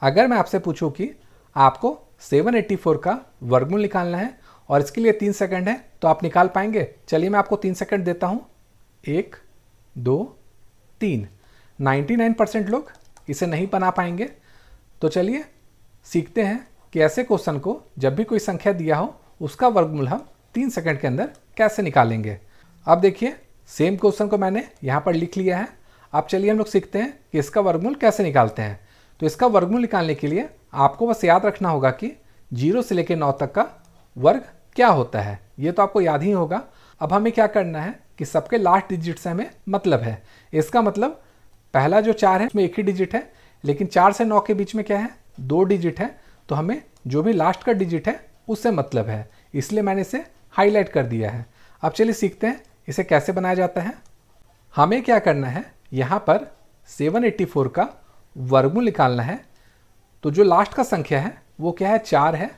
अगर मैं आपसे पूछूं कि आपको 784 का वर्गमूल निकालना है और इसके लिए 3 सेकंड है तो आप निकाल पाएंगे? चलिए मैं आपको 3 सेकंड देता हूं। 1 2 3। 99% लोग इसे नहीं बना पाएंगे। तो चलिए सीखते हैं कि ऐसे क्वेश्चन को जब भी कोई संख्या दिया हो उसका वर्गमूल हम 3 सेकंड के अंदर कैसे निकालेंगे। अब देखिए सेम क्वेश्चन को मैंने यहाँ पर लिख लिया है। अब चलिए हम लोग सीखते हैं कि इसका वर्गमूल कैसे निकालते हैं। तो इसका वर्गमूल निकालने के लिए आपको बस याद रखना होगा कि 0 से लेकर 9 तक का वर्ग क्या होता है, ये तो आपको याद ही होगा। अब हमें क्या करना है कि सबके लास्ट डिजिट से हमें मतलब है। इसका मतलब पहला जो 4 है उसमें एक ही डिजिट है, लेकिन 4 से 9 के बीच में क्या है, 2 डिजिट है। तो हमें जो भी लास्ट का डिजिट है उससे मतलब है, इसलिए मैंने इसे हाईलाइट कर दिया है। अब चलिए सीखते हैं इसे कैसे बनाया जाता है। हमें क्या करना है, यहाँ पर 784 का वर्गमूल निकालना है। तो जो लास्ट का संख्या है वो क्या है, 4 है।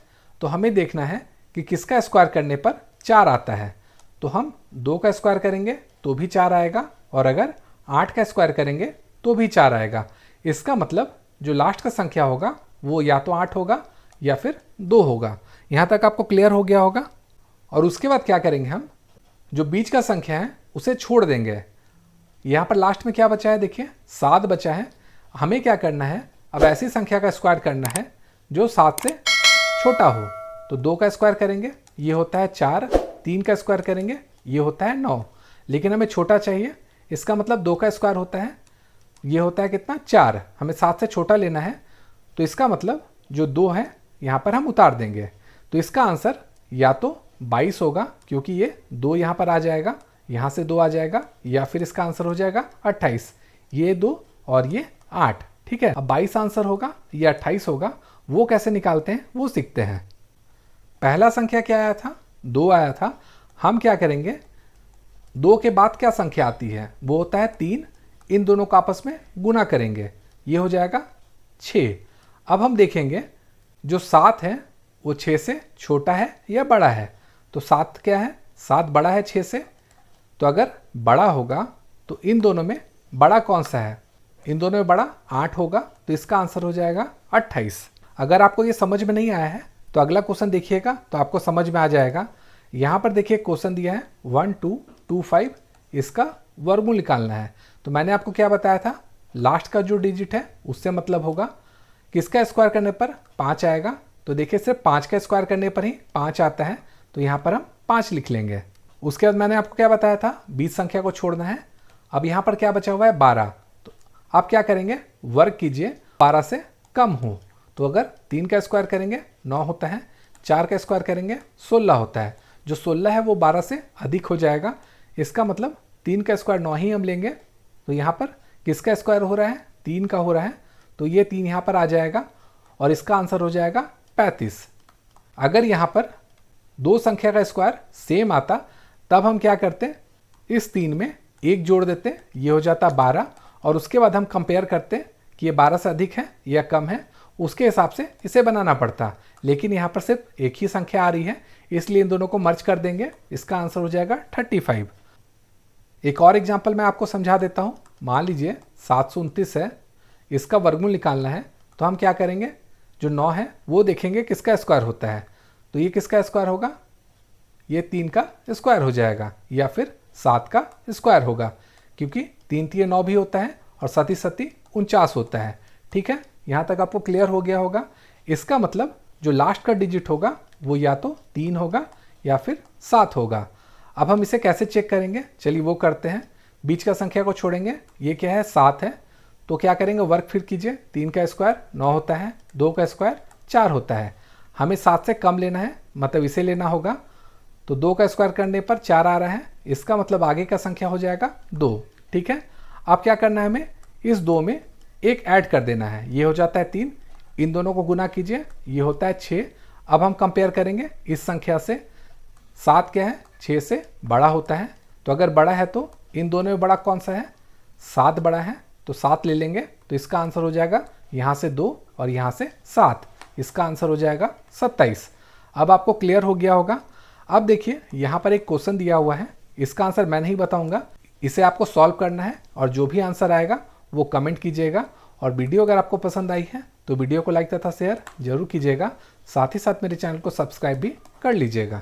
तो हमें देखना है कि किसका स्क्वायर करने पर 4 आता है। तो हम 2 का स्क्वायर करेंगे तो भी 4 आएगा, और अगर 8 का स्क्वायर करेंगे तो भी 4 आएगा। इसका मतलब जो लास्ट का संख्या होगा वो या तो 8 होगा या फिर 2 होगा। यहाँ तक आपको क्लियर हो गया होगा। और उसके बाद क्या करेंगे, हम जो बीच का संख्या है उसे छोड़ देंगे। यहाँ पर लास्ट में क्या बचा है, देखिए 7 बचा है। हमें क्या करना है, अब ऐसी संख्या का स्क्वायर करना है जो 7 से छोटा हो। तो 2 का स्क्वायर करेंगे ये होता है 4, 3 का स्क्वायर करेंगे ये होता है 9, लेकिन हमें छोटा चाहिए। इसका मतलब 2 का स्क्वायर होता है ये होता है कितना, 4। हमें 7 से छोटा लेना है, तो इसका मतलब जो 2 है यहाँ पर हम उतार देंगे। तो इसका आंसर या तो 22 होगा, क्योंकि ये 2 यहाँ पर आ जाएगा, यहाँ से 2 आ जाएगा, या फिर इसका आंसर हो जाएगा 28। ये 2 और ये 8, ठीक है। अब 22 आंसर होगा या 28 होगा, वो कैसे निकालते हैं वो सीखते हैं। पहला संख्या क्या आया था, 2 आया था। हम क्या करेंगे, 2 के बाद क्या संख्या आती है, वो होता है 3। इन दोनों को आपस में गुना करेंगे, ये हो जाएगा 6। अब हम देखेंगे जो 7 है वो 6 से छोटा है या बड़ा है। तो 7 क्या है, 7 बड़ा है 6 से। तो अगर बड़ा होगा तो इन दोनों में बड़ा कौन सा है, इन दोनों में बड़ा 8 होगा। तो इसका आंसर हो जाएगा 28। अगर आपको ये समझ में नहीं आया है तो अगला क्वेश्चन देखिएगा तो आपको समझ में आ जाएगा। यहाँ पर देखिए क्वेश्चन दिया है 1225, इसका वर्गमूल निकालना है। तो मैंने आपको क्या बताया था, लास्ट का जो डिजिट है उससे मतलब होगा। किसका स्क्वायर करने पर 5 आएगा। तो देखिए सिर्फ 5 का स्क्वायर करने पर ही 5 आता है, तो यहाँ पर हम 5 लिख लेंगे। उसके बाद मैंने आपको क्या बताया था, 20 संख्या को छोड़ना है। अब यहाँ पर क्या बचा हुआ है, 12। तो आप क्या करेंगे, वर्ग कीजिए 12 से कम हो। तो अगर 3 का स्क्वायर करेंगे 9 होता है, 4 का स्क्वायर करेंगे 16 होता है। जो 16 है वो 12 से अधिक हो जाएगा। इसका मतलब 3 का स्क्वायर 9 ही हम लेंगे। तो यहाँ पर किसका स्क्वायर हो रहा है, 3 का हो रहा है। तो ये 3 यहाँ पर आ जाएगा और इसका आंसर हो जाएगा 35। अगर यहाँ पर 2 संख्या का स्क्वायर सेम आता तब हम क्या करते, इस 3 में 1 जोड़ देते, ये हो जाता 12। और उसके बाद हम कंपेयर करते कि ये 12 से अधिक है या कम है, उसके हिसाब से इसे बनाना पड़ता। लेकिन यहाँ पर सिर्फ एक ही संख्या आ रही है, इसलिए इन दोनों को मर्ज कर देंगे। इसका आंसर हो जाएगा 35। एक और एग्जाम्पल मैं आपको समझा देता हूँ। मान लीजिए 729 है, इसका वर्गमूल निकालना है। तो हम क्या करेंगे, जो 9 है वो देखेंगे किसका स्क्वायर होता है। तो ये किसका स्क्वायर होगा, ये 3 का स्क्वायर हो जाएगा, या फिर 7 का स्क्वायर होगा, क्योंकि 3 3 9 भी होता है और 7 7 49 होता है। ठीक है, यहाँ तक आपको क्लियर हो गया होगा। इसका मतलब जो लास्ट का डिजिट होगा वो या तो 3 होगा या फिर 7 होगा। अब हम इसे कैसे चेक करेंगे, चलिए वो करते हैं। बीच का संख्या को छोड़ेंगे, ये क्या है 7 है। तो क्या करेंगे, वर्ग फिर कीजिए। 3 का स्क्वायर 9 होता है, 2 का स्क्वायर 4 होता है। हमें 7 से कम लेना है, मतलब इसे लेना होगा। तो 2 का स्क्वायर करने पर 4 आ रहा है, इसका मतलब आगे का संख्या हो जाएगा 2। ठीक है, अब क्या करना है, हमें इस 2 में 1 ऐड कर देना है, ये हो जाता है 3। इन दोनों को गुना कीजिए, ये होता है 6। अब हम कंपेयर करेंगे इस संख्या से। 7 क्या है, 6 से बड़ा होता है। तो अगर बड़ा है तो इन दोनों में बड़ा कौन सा है, 7 बड़ा है, तो 7 ले लेंगे। तो इसका आंसर हो जाएगा यहाँ से 2 और यहाँ से 7, इसका आंसर हो जाएगा 27। अब आपको क्लियर हो गया होगा। अब देखिए यहाँ पर एक क्वेश्चन दिया हुआ है, इसका आंसर मैं नहीं बताऊंगा, इसे आपको सॉल्व करना है। और जो भी आंसर आएगा वो कमेंट कीजिएगा। और वीडियो अगर आपको पसंद आई है तो वीडियो को लाइक तथा शेयर जरूर कीजिएगा, साथ ही साथ मेरे चैनल को सब्सक्राइब भी कर लीजिएगा।